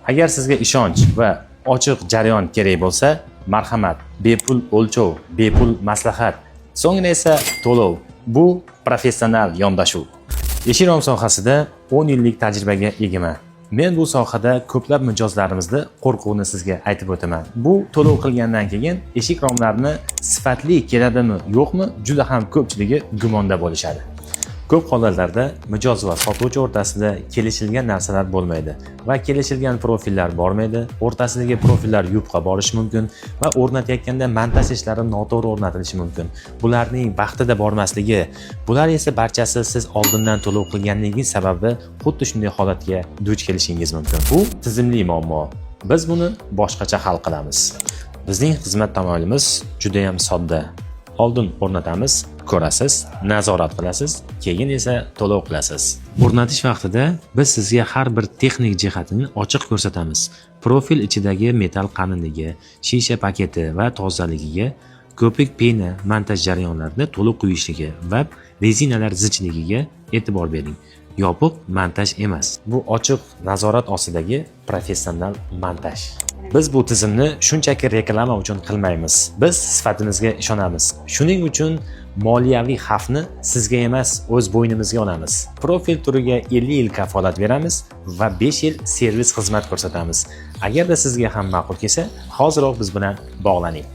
Agar sizga ishonch va ochiq jarayon kerak bo'lsa, marhamat, bepul o'lchov, bepul maslahat, so'ngra esa to'lov. Bu professional yondashuv. Eshik-rom sohasida 10 yillik tajribaga egaman. Men bu sohada ko'plab mijozlarimizda qo'rquvni sizga aytib o'taman. Bu to'lov qilgandan keyin eshik-romlarni sifatli keladimi, yo'qmi, juda ham ko'pchiligi gumonda bo'lishadi. Ko'p holatlarda mijoz va sotuvchi o'rtasida kelishilgan narsalar bo'lmaydi va kelishilgan profillar bormaydi. O'rtasidagi profillar yupqa bo'lishi mumkin va o'rnatayotganda montaj ishlari noto'g'ri o'rnatilishi mumkin. Bularning vaqtida bormasligi, bular esa barchasi siz oldindan to'lov qilganligingiz sababli xuddi shunday holatga duch kelishingiz mumkin. Bu tizimli muammo. Biz buni boshqacha hal qilamiz. Bizning xizmat tamoyilimiz juda ham sodda. Oldin o'rnatamiz, ko'rasiz, nazorat qilasiz, keyin esa to'lov qilasiz. O'rnatish vaqtida biz sizga har bir texnik jihatini ochiq ko'rsatamiz. Profil ichidagi metal qalinligi, shisha paketi va tozaligiga, ko'pik pena montaj jarayonlarida to'liq quyishligi va rezinalar zichligiga e'tibor bering. Yopiq montaj emas. Bu ochiq nazorat ostidagi professional montaj. Biz bu tizimni shunchaki reklama uchun qilmaymiz. Biz sifatimizga ishonamiz. Shuning uchun moliyaviy xavfni sizga emas, o'z bo'ynimizga olamiz. Profil turiga 50 yil kafolat beramiz va 5 yil servis xizmat ko'rsatamiz. Agarda sizga ham ma'qul kelsa, hoziroq biz bilan bog'laning.